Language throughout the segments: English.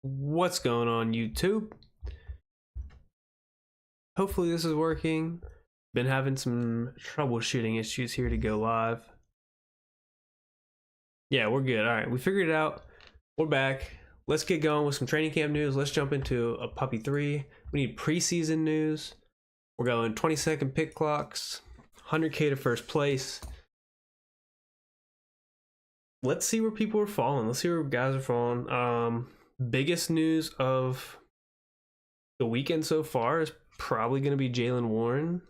What's going on, YouTube? Hopefully this is working. Been having some troubleshooting issues here to go live. Yeah, we're good. All right, we figured it out. We're back. Let's get going with some training camp news. Let's jump into a puppy 3. We need preseason news. We're going 20-second pick clocks, 100K to first place. Let's see where people are falling. Let's see where guys are falling. Biggest news of the weekend so far is probably going to be Jaylen Warren.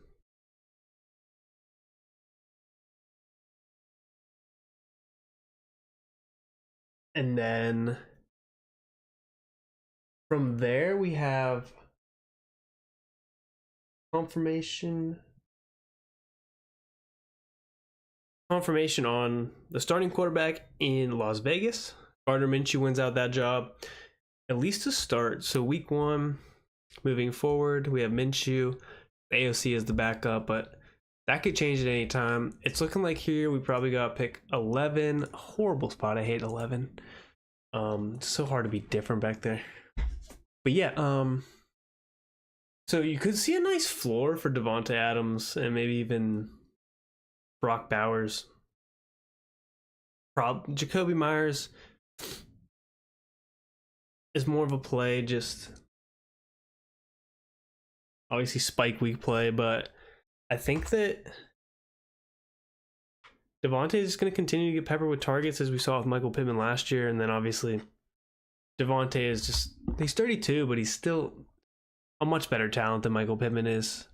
And then from there we have confirmation on the starting quarterback in Las Vegas. Gardner Minshew wins out that job, at least to start. So week 1, moving forward, we have Minshew. AOC is the backup, but that could change at any time. It's looking like here we probably got pick 11. Horrible spot. I hate 11. It's so hard to be different back there. But yeah, so you could see a nice floor for Devontae Adams and maybe even Brock Bowers. Jacoby Myers is more of a play, just obviously spike week play, but I think that Devontae is going to continue to get peppered with targets as we saw with Michael Pittman last year, and then obviously Devontae is just, he's 32, but he's still a much better talent than Michael Pittman is,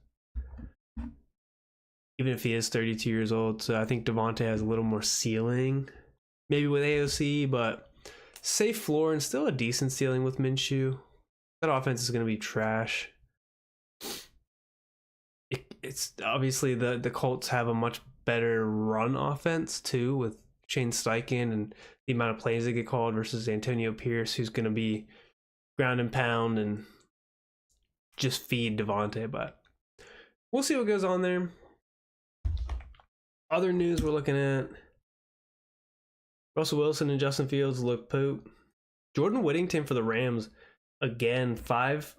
even if he is 32 years old. So I think Devontae has a little more ceiling, maybe with AOC, but safe floor and still a decent ceiling with Minshew. That offense is going to be trash. It's obviously the Colts have a much better run offense too, with Shane Steichen and the amount of plays that get called versus Antonio Pierce, who's going to be ground and pound and just feed Devontae. But we'll see what goes on there. Other news we're looking at: Russell Wilson and Justin Fields look poop. Jordan Whittington for the Rams, again, 5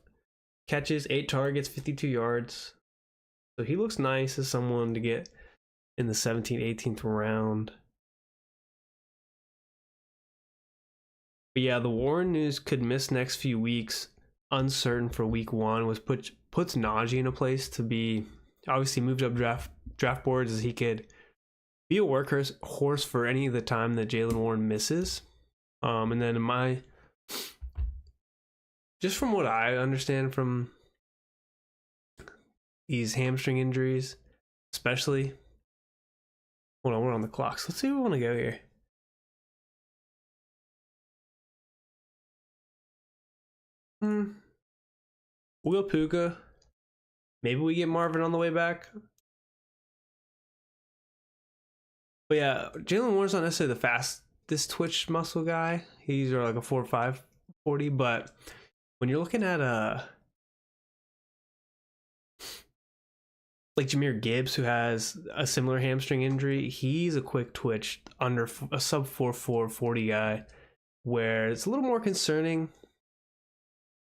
catches, 8 targets, 52 yards. So he looks nice as someone to get in the 17th, 18th round. But yeah, the Warren news could miss next few weeks. Uncertain for week 1, was puts Najee in a place to be obviously moved up draft boards, as he could be a workhorse for any of the time that Jaylen Warren misses. And then just from what I understand from these hamstring injuries, especially. Hold on, we're on the clocks. Let's see where we want to go here. We'll go Puka. Maybe we get Marvin on the way back. But yeah, Jaylen Warren's not necessarily the fastest twitch muscle guy. He's like a 4.5 40, but when you're looking at like Jahmyr Gibbs, who has a similar hamstring injury, he's a quick twitch under a sub 4.4 40 guy, where it's a little more concerning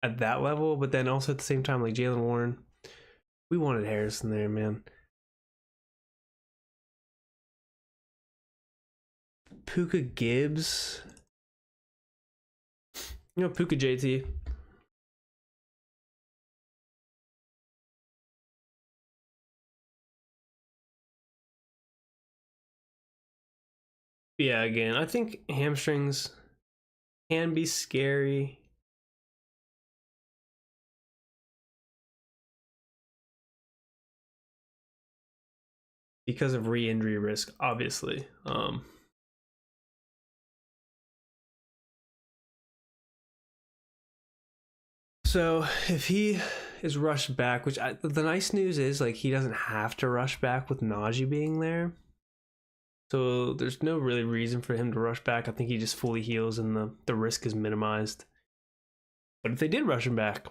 at that level. But then also at the same time, like Jaylen Warren, we wanted Harrison there, man. Puka Gibbs, Puka JT. Yeah, again, I think hamstrings can be scary. Because of re-injury risk, obviously. So if he is rushed back, which the nice news is, like, he doesn't have to rush back with Najee being there. So there's no really reason for him to rush back. I think he just fully heals and the risk is minimized. But if they did rush him back,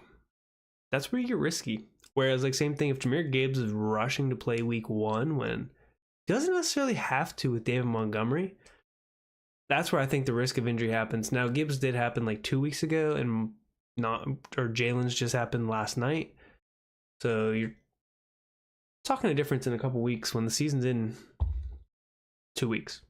that's where you get risky. Whereas, like, same thing, if Jahmyr Gibbs is rushing to play week 1 when he doesn't necessarily have to with David Montgomery, that's where I think the risk of injury happens. Now, Gibbs did happen like 2 weeks ago, and not, or Jalen's just happened last night. So you're talking a difference in a couple weeks when the season's in 2 weeks.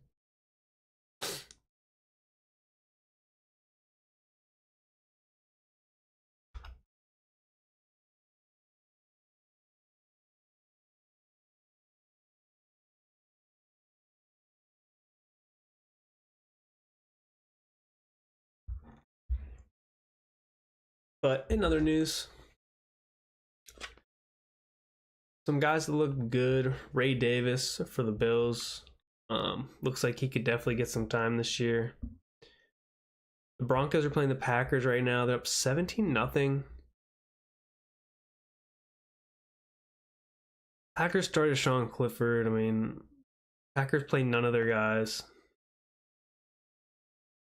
But in other news, some guys that look good. Ray Davis for the Bills. Looks like he could definitely get some time this year. The Broncos are playing the Packers right now. They're up 17-0. Packers started Sean Clifford. I mean, Packers play none of their guys.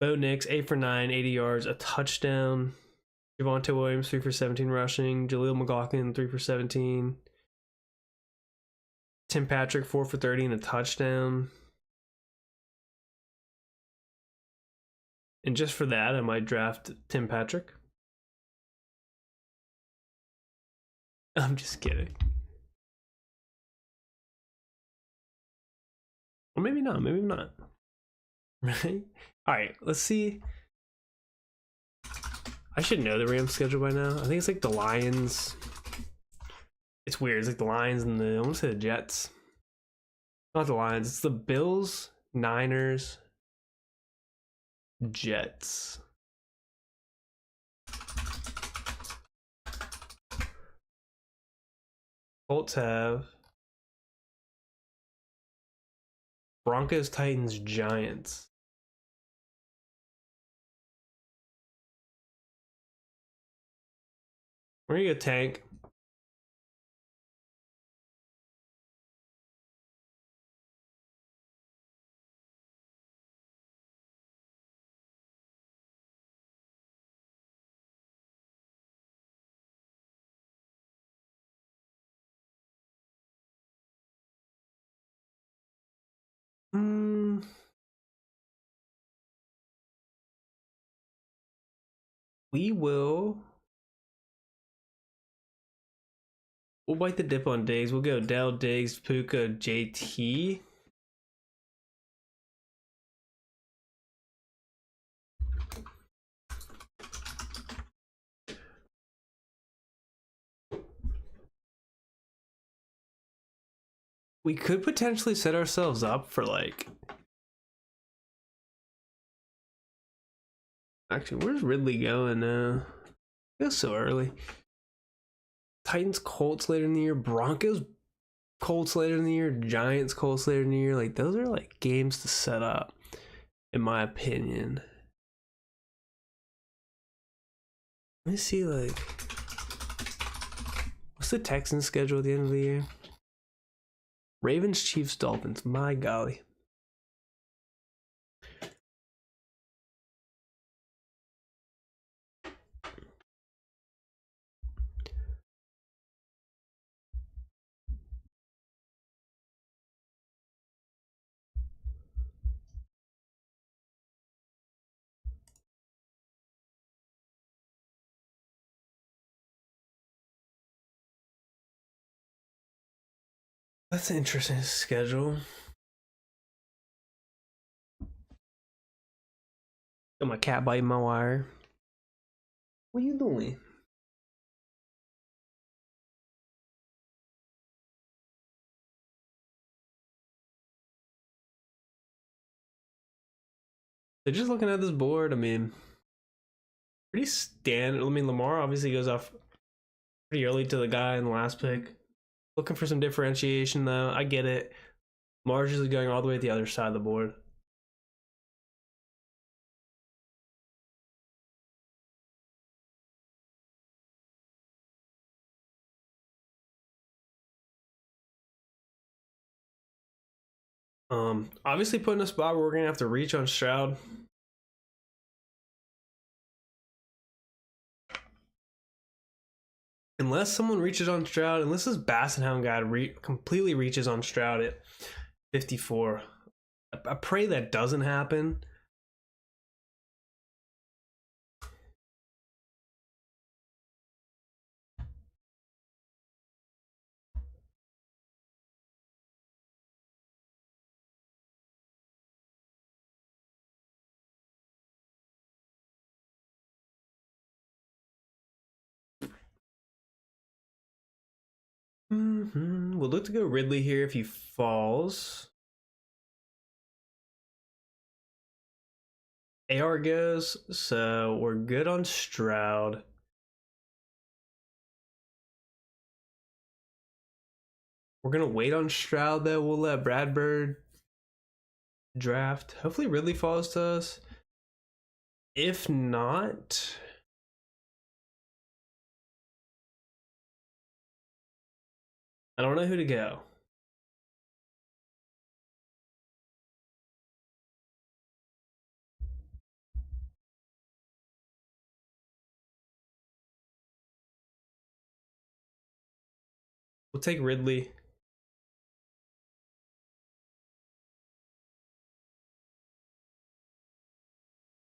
Bo Nix, 8 for 9, 80 yards, a touchdown. Javonte Williams, 3 for 17 rushing. Jaleel McLaughlin, 3 for 17. Tim Patrick, 4 for 30 and a touchdown. And just for that, I might draft Tim Patrick. I'm just kidding. Or maybe not. Maybe not. Right? All right, let's see. I should know the Rams schedule by now. I think it's like the Lions. It's weird. It's like the Lions and I want to say the Jets. Not the Lions. It's the Bills, Niners, Jets. Colts have Broncos, Titans, Giants. Where you go, Tank? We will. We'll bite the dip on Diggs. We'll go Dell, Diggs, Puka, JT. We could potentially set ourselves up for like. Actually, where's Ridley going now? It feels so early. Titans, Colts later in the year. Broncos, Colts later in the year. Giants, Colts later in the year. Like, those are like games to set up, in my opinion. Let me see, like, what's the Texans schedule at the end of the year? Ravens, Chiefs, Dolphins. My golly. That's an interesting schedule. Got my cat biting my wire. What are you doing? They're just looking at this board. I mean, pretty standard. I mean, Lamar obviously goes off pretty early to the guy in the last pick. Looking for some differentiation, though. I get it. Lamar's usually going all the way to the other side of the board. Obviously put in a spot where we're gonna have to reach on Stroud. Unless someone reaches on Stroud, unless this Bassenhound guy completely reaches on Stroud at 54. I pray that doesn't happen. We'll look to go Ridley here if he falls. AR goes, so we're good on Stroud. We're gonna wait on Stroud though. We'll let Bradford draft. Hopefully Ridley falls to us. If not, I don't know who to go. We'll take Ridley.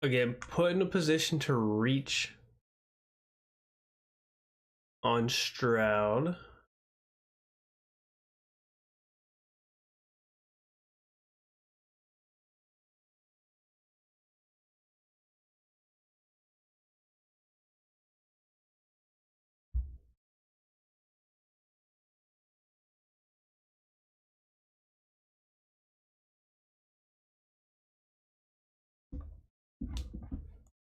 Again, put in a position to reach on Stroud.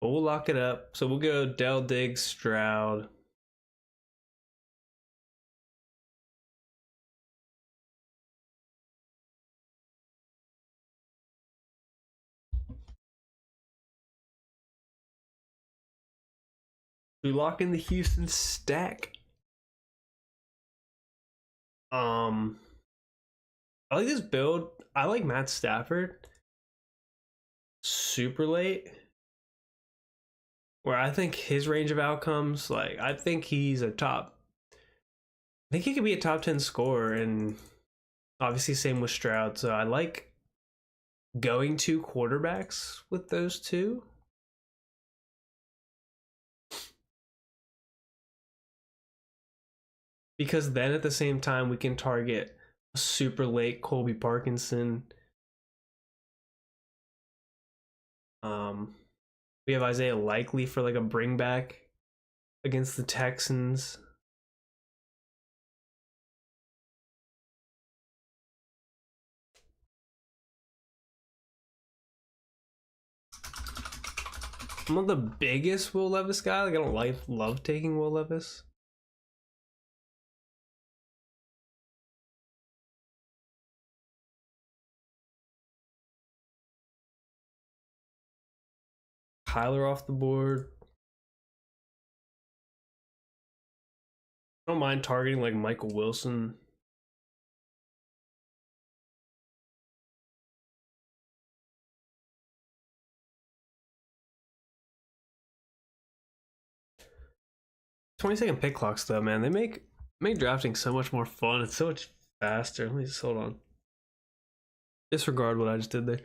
But we'll lock it up. So we'll go Dell, Diggs, Stroud. We lock in the Houston stack. I like this build. I like Matt Stafford. Super late. Where I think his range of outcomes, like I think he's a top. I think he could be a top 10 scorer, and obviously same with Stroud. So I like going to quarterbacks with those two. Because then at the same time we can target a super late Colby Parkinson. We have Isaiah Likely for like a bring back against the Texans. I'm not the biggest Will Levis guy. Like I don't love taking Will Levis. Kyler off the board. I don't mind targeting like Michael Wilson. $20-second pick clocks though, man. They make drafting so much more fun. It's so much faster. Let me just hold on. Disregard what I just did there.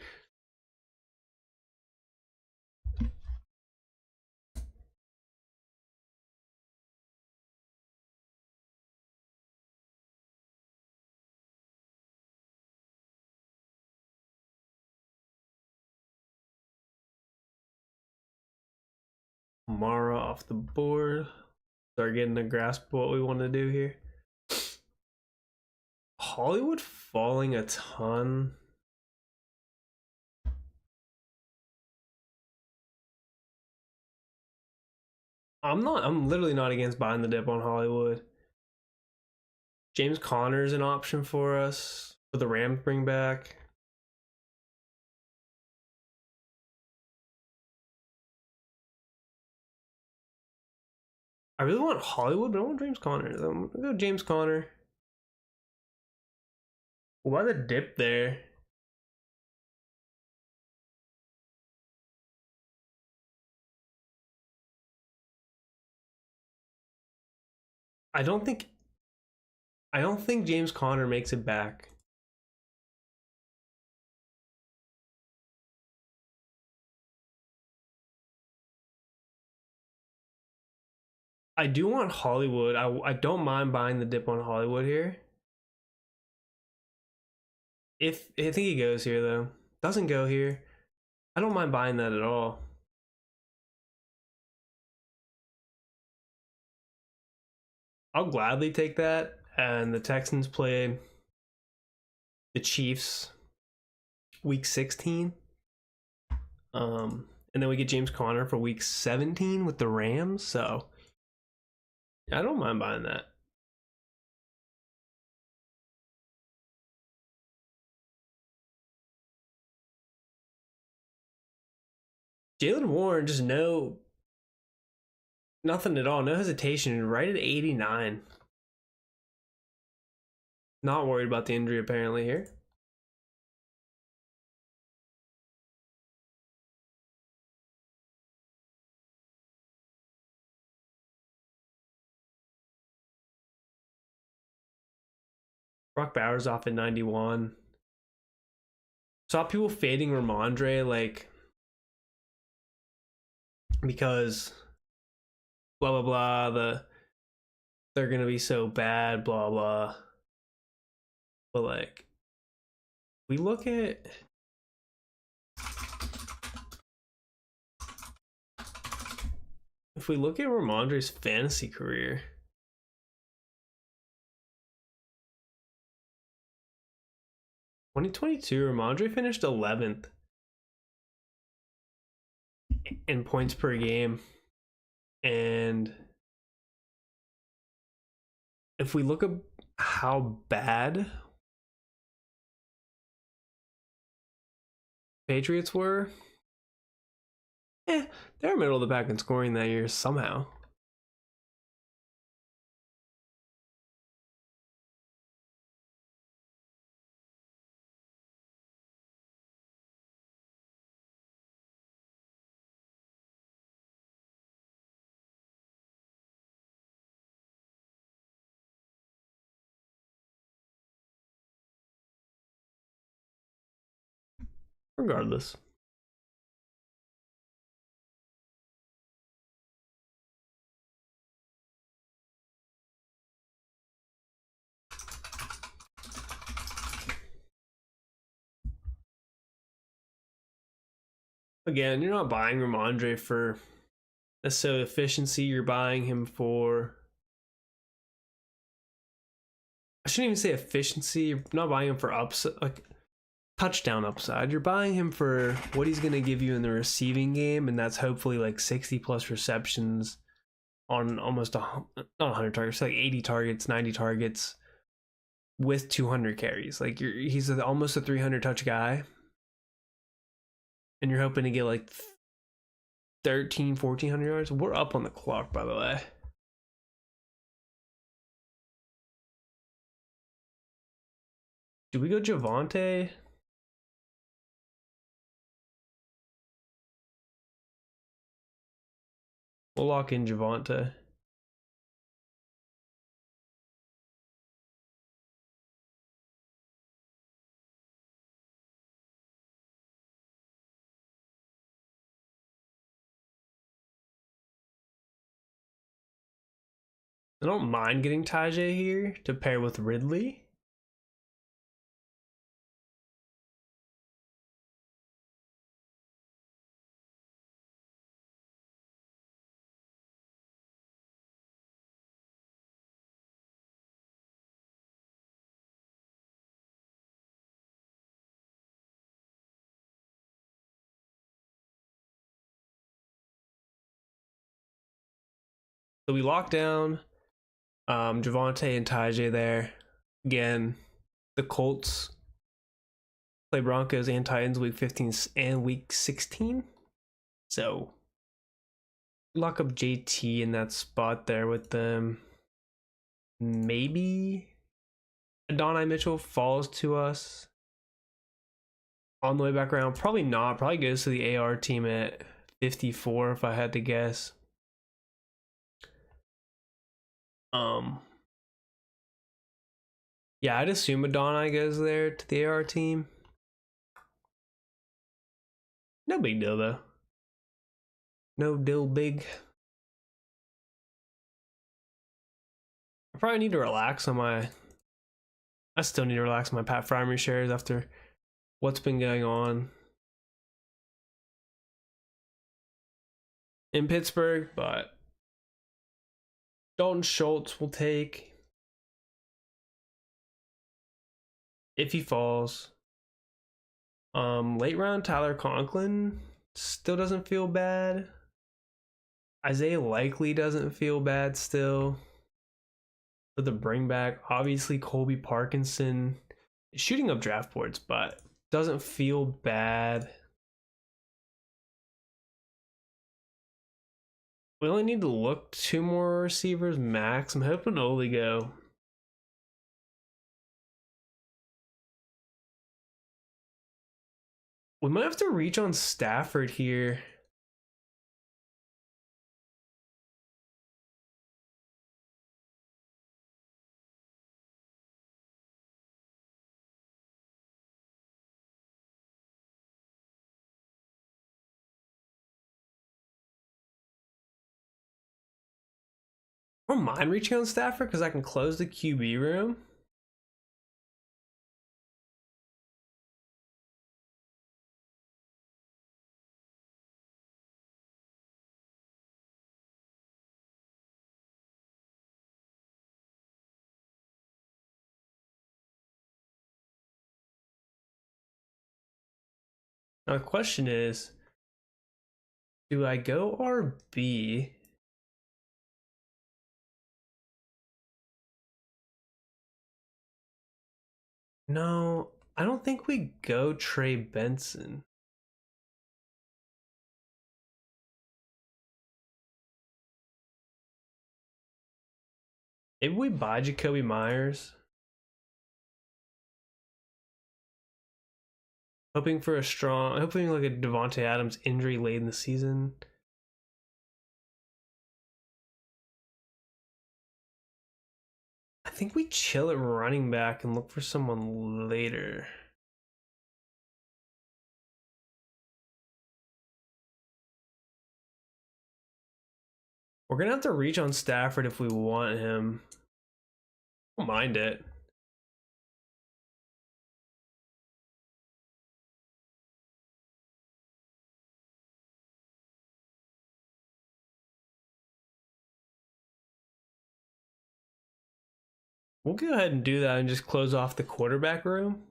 Mara off the board. Start getting a grasp of what we want to do here. Hollywood falling a ton. I'm literally not against buying the dip on Hollywood. James Conner's an option for us for the Rams bring back. I really want Hollywood, but I want James Conner. I'm gonna go James Conner. Why the dip there? I don't think James Conner makes it back. I do want Hollywood. I don't mind buying the dip on Hollywood here. If I think he goes here though. Doesn't go here. I don't mind buying that at all. I'll gladly take that and the Texans played the Chiefs week 16. And then we get James Conner for week 17 with the Rams. So I don't mind buying that. Jalen Warren, just nothing at all, no hesitation, right at 89. Not worried about the injury apparently here. Brock Bowers off at 91. Saw people fading Ramondre like because blah blah blah, they're gonna be so bad, blah blah. But like we look at if we look at Ramondre's fantasy career, 2022, Ramondre finished 11th in points per game. And if we look at how bad Patriots were, they're middle of the pack in scoring that year somehow. Regardless. Again, you're not buying Ramondre for necessarily efficiency. You're buying him for, I shouldn't even say efficiency. You're not buying him for upside, like touchdown upside. You're buying him for what he's going to give you in the receiving game, and that's hopefully like 60 plus receptions on almost not 100 targets, like 80 targets, 90 targets with 200 carries. Like he's almost a 300 touch guy, and you're hoping to get like 1,400 yards. We're up on the clock, by the way. Do we go Javonte? We'll lock in Javonte. I don't mind getting Tajay here to pair with Ridley. So we lock down Javonte and Tajay there. Again, the Colts play Broncos and Titans week 15 and week 16. So lock up JT in that spot there with them. Maybe Adonai Mitchell falls to us on the way back around. Probably not. Probably goes to the AR team at 54 if I had to guess. Yeah, I'd assume Adonai goes there to the AR team. No big deal though. No deal big. I probably need to relax on my. I still need to relax on my Pat Frymery shares after what's been going on in Pittsburgh, but Dalton Schultz will take. if he falls. Late round Tyler Conklin still doesn't feel bad. Isaiah Likely doesn't feel bad still. For the bring back, obviously Colby Parkinson is shooting up draft boards, but doesn't feel bad. We only need to look 2 more receivers max. I'm hoping Oligo. We might have to reach on Stafford here. I don't mind reaching on Stafford because I can close the QB room. Now the question is, do I go RB? No, I don't think we go Trey Benson. Maybe we buy Jacoby Myers. Hoping like a Devontae Adams injury late in the season. I think we chill at running back and look for someone later. We're gonna have to reach on Stafford if we want him. I don't mind it. We'll go ahead and do that and just close off the quarterback room.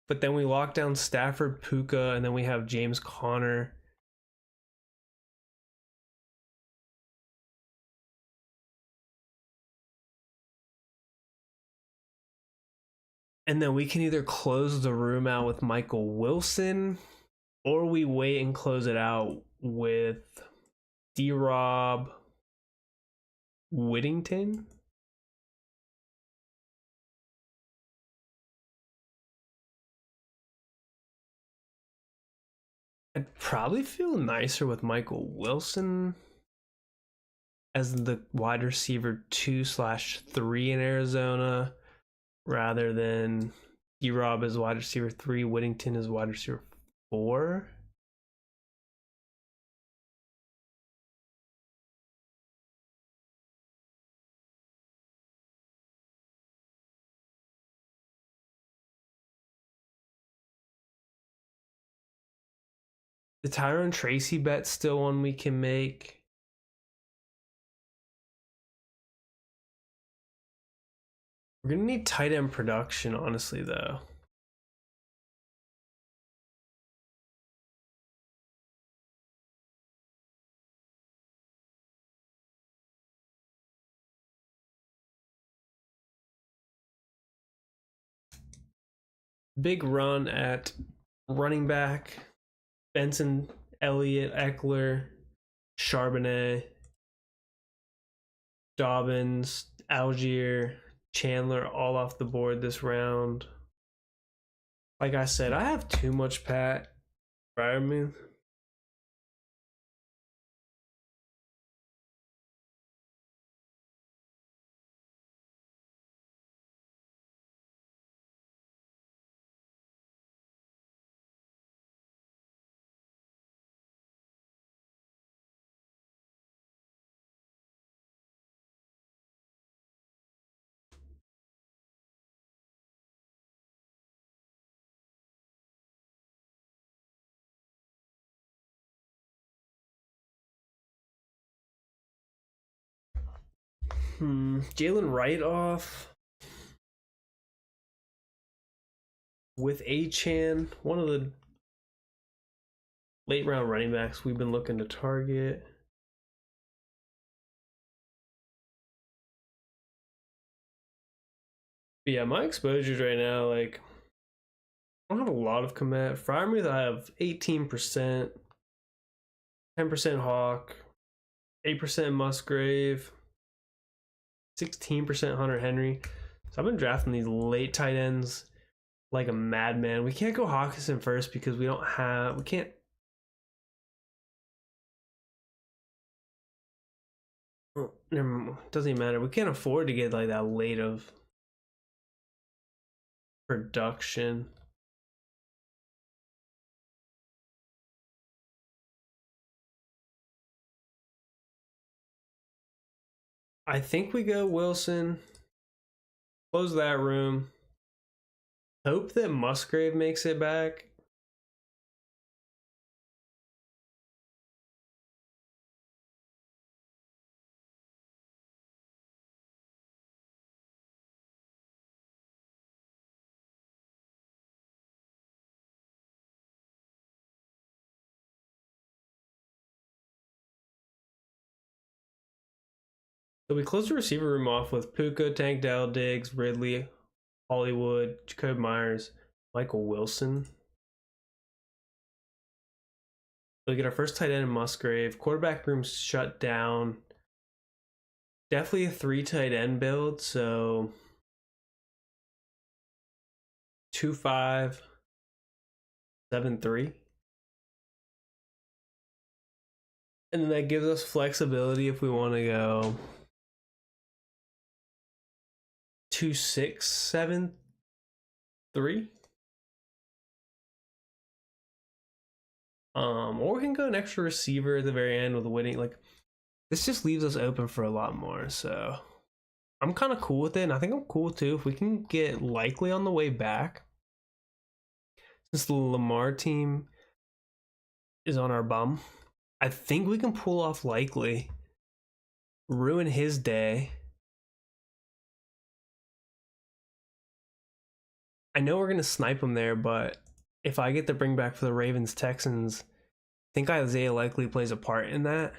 But then we lock down Stafford, Puka, and then we have James Conner. And then we can either close the room out with Michael Wilson, or we wait and close it out with D-Rob Whittington. I'd probably feel nicer with Michael Wilson as the wide receiver 2/3 in Arizona rather than D-Rob as wide receiver 3, Whittington as wide receiver 4. The Tyrone Tracy bet still one we can make. We're gonna need tight end production, honestly, though. Big run at running back. Benson, Elliott, Eckler, Charbonnet, Dobbins, Algier, Chandler, all off the board this round. Like I said, I have too much Pat Freiermuth. Jalen Wright off. with Achan, one of the late round running backs we've been looking to target. But yeah, my exposures right now, like, I don't have a lot of commit. Fryermuth, I have 18%, 10% Hawk, 8% Musgrave, 16% Hunter Henry. So I've been drafting these late tight ends like a madman. We can't go Hawkinson first because we can't. Oh, doesn't even matter. We can't afford to get like that late of production. I think we go Wilson. Close that room. Hope that Musgrave makes it back. So we close the receiver room off with Puka, Tank Dell, Diggs, Ridley, Hollywood, Jacob Myers, Michael Wilson. We get our first tight end in Musgrave. Quarterback room's shut down. Definitely a 3 tight end build, so 2-5, 7-3. And then that gives us flexibility if we want to go 2-6, 7-3. Or we can go an extra receiver at the very end with a winning. Like, this just leaves us open for a lot more. So I'm kind of cool with it, and I think I'm cool too if we can get Likely on the way back. Since the Lamar team is on our bum, I think we can pull off Likely, ruin his day. I know we're gonna snipe him there, but if I get the bring back for the Ravens Texans, I think Isaiah Likely plays a part in that.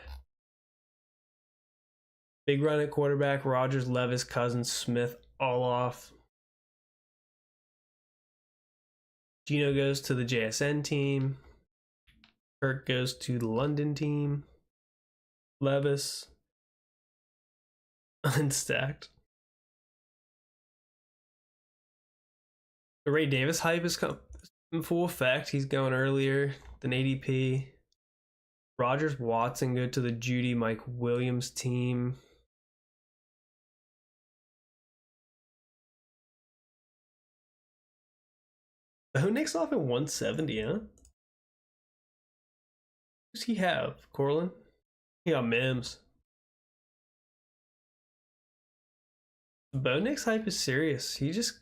Big run at quarterback, Rodgers, Levis, Cousins, Smith, all off. Gino goes to the JSN team. Kirk goes to the London team. Levis unstacked. The Ray Davis hype is in full effect. He's going earlier than ADP. Rodgers, Watson go to the Judy Mike Williams team. Who Nick's off at 170, huh? Who's he have? Corlin? He got Mims. Bo Nick's hype is serious. He just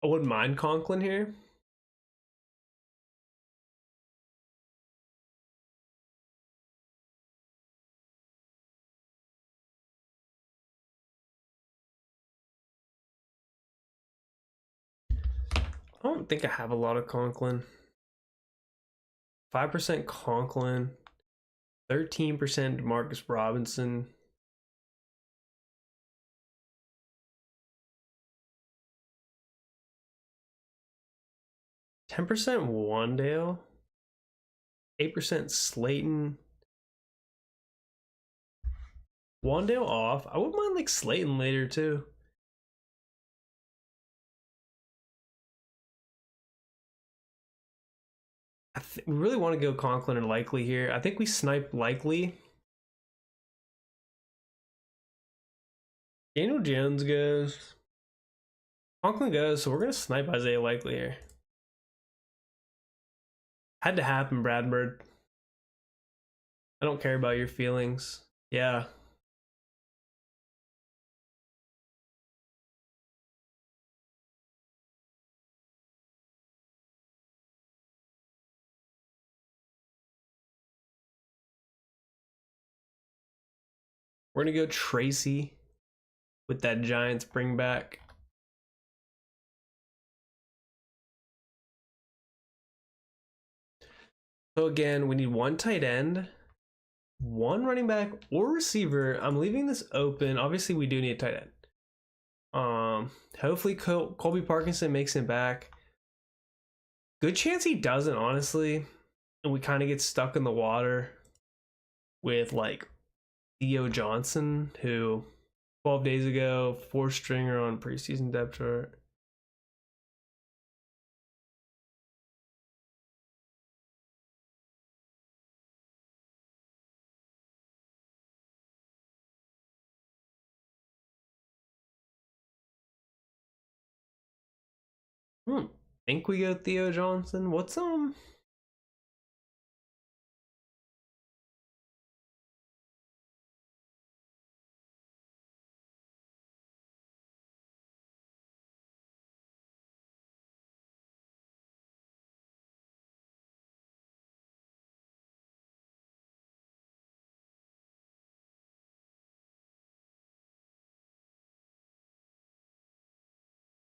I wouldn't mind Conklin here. I don't think I have a lot of Conklin. 5% Conklin, 13% Marcus Robinson. %10 Wandale, 8% Slayton. Wandale off. I wouldn't mind like Slayton later too. We really want to go Conklin or Likely here. I think we snipe Likely. Daniel Jones goes. Conklin goes, so we're going to snipe Isaiah Likely here. Had to happen, Bradford. I don't care about your feelings. Yeah. We're gonna go Tracy with that Giants bring back. So again, we need one tight end, one running back or receiver. I'm leaving this open. Obviously, we do need a tight end. Hopefully Colby Parkinson makes it back. Good chance he doesn't, honestly, and we kind of get stuck in the water with like Theo Johnson, who 12 days ago 4-stringer on preseason depth chart. Think we go Theo Johnson. What's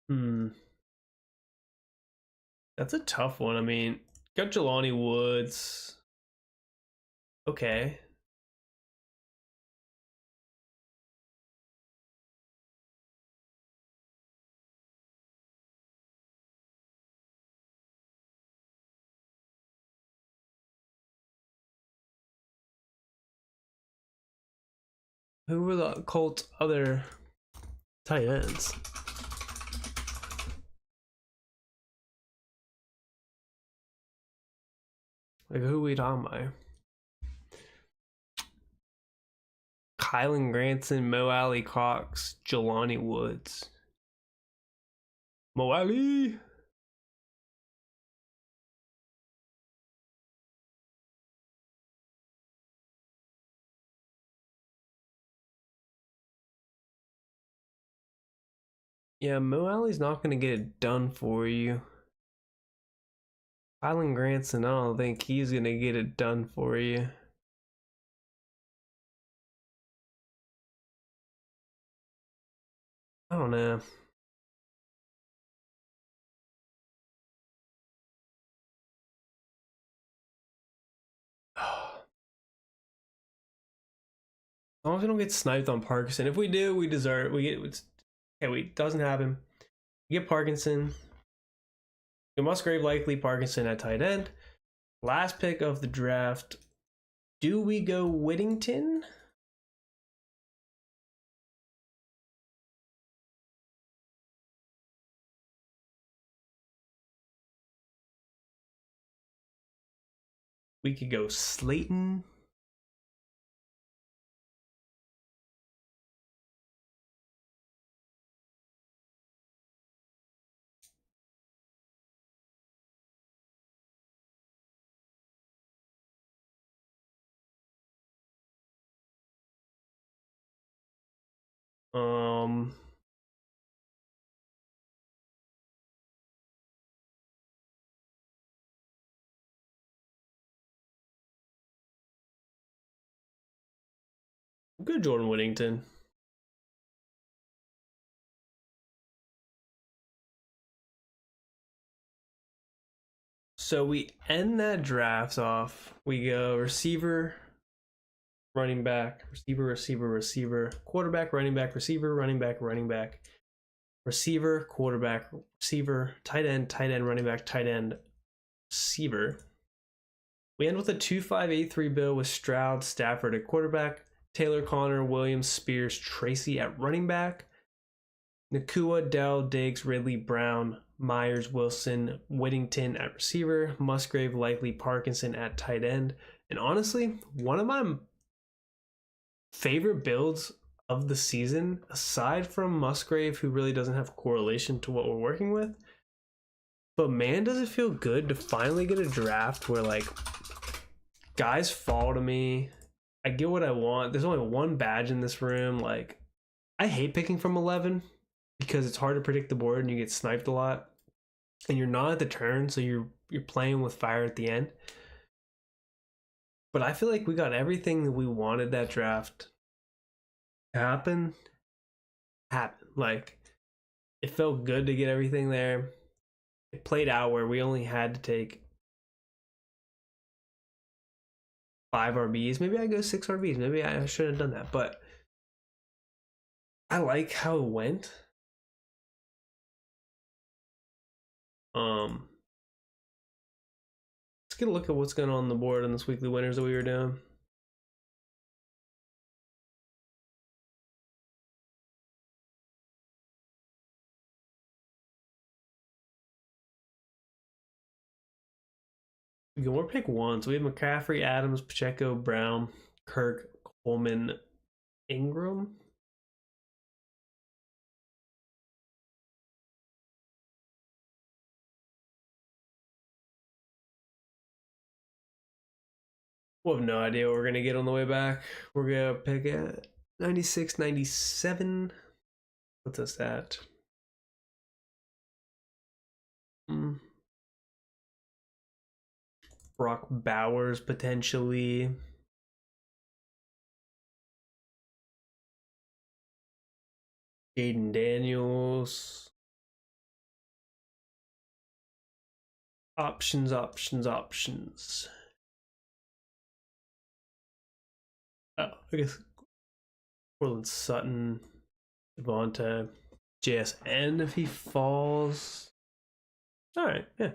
Who That's a tough one. I mean, got Jelani Woods. Okay. Who were the Colts' other tight ends? Like, who we talking about? Kylan Granson, Mo Alley Cox, Jelani Woods. Mo Alley. Yeah, Mo Alley's not going to get it done for you. Kylan Granson, I don't think he's going to get it done for you. I don't know. As long as we don't get sniped on Parkinson. If we do, we deserve it. Okay, wait, doesn't happen. We get Parkinson. Musgrave likely, Parkinson at tight end. Last pick of the draft. Do we go Whittington? We could go Slayton. Good Jordan Whittington. So we end that draft off. We go receiver, running back, receiver, quarterback, running back, receiver, quarterback, receiver, tight end, running back, tight end, receiver. We end with a 2-5-8-3 bill with Stroud, Stafford at quarterback, Taylor, Connor, Williams, Spears, Tracy at running back, Nakua, Dell, Diggs, Ridley, Brown, Myers, Wilson, Whittington at receiver, Musgrave, likely, Parkinson at tight end. And honestly, one of my favorite builds of the season, aside from Musgrave, who really doesn't have correlation to what we're working with, but man, does it feel good to finally get a draft where like guys fall to me. I get what I want. There's only one badge in this room. Like, I hate picking from 11 because it's hard to predict the board and you get sniped a lot. And you're not at the turn, so you're playing with fire at the end. But I feel like we got everything that we wanted that draft. happened, happened. Like, it felt good to get everything there. It played out where we only had to take 5 RBs. Maybe I go 6 RBs. Maybe I should have done that. But I like how it went. Let's get a look at what's going on the board on this weekly winners that we were doing. We can more pick one. So we have McCaffrey, Adams, Pacheco, Brown, Kirk, Coleman, Ingram. We'll have no idea what we're gonna get on the way back. We're gonna pick at 96, 97. What's this at? Brock Bowers potentially. Jaden Daniels. Options. Oh, I guess Cortland Sutton, Devonta, JSN if he falls. All right, yeah.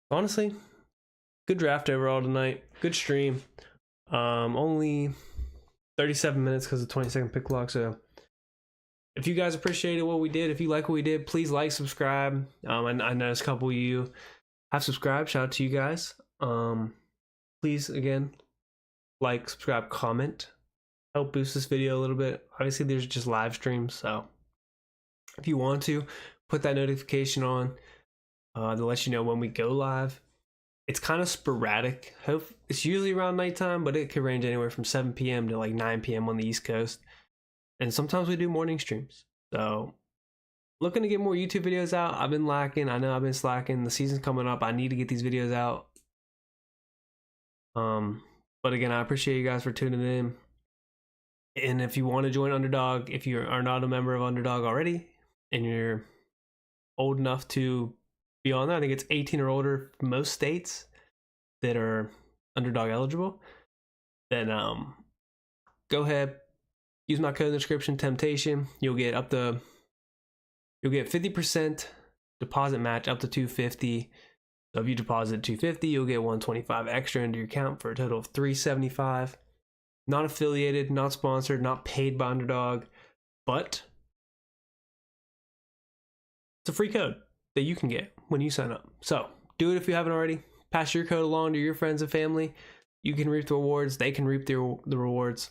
Honestly, good draft overall tonight. Good stream. Only 37 minutes because of 20-second pick clock. So if you guys appreciated what we did, if you like what we did, please like, subscribe. I noticed a couple of you have subscribed. Shout out to you guys. Please, again, like, subscribe, comment. Help boost this video a little bit. Obviously, there's just live streams. So if you want to, put that notification on to let you know when we go live. It's kind of sporadic. It's usually around nighttime, but it could range anywhere from 7 p.m. to like 9 p.m. on the East Coast. And sometimes we do morning streams. So looking to get more YouTube videos out. I've been lacking. I know I've been slacking. The season's coming up. I need to get these videos out. But again, I appreciate you guys for tuning in. And if you want to join Underdog, if you are not a member of Underdog already, and you're old enough to be on there, I think it's 18 or older for most states that are Underdog eligible, then go ahead, use my code in the description, Temptation. You'll get 50% deposit match up to $250. So if you deposit $250, you'll get $125 extra into your account for a total of $375. Not affiliated, not sponsored, not paid by Underdog, but it's a free code that you can get when you sign up. So do it if you haven't already. Pass your code along to your friends and family. You can reap the rewards. They can reap the rewards.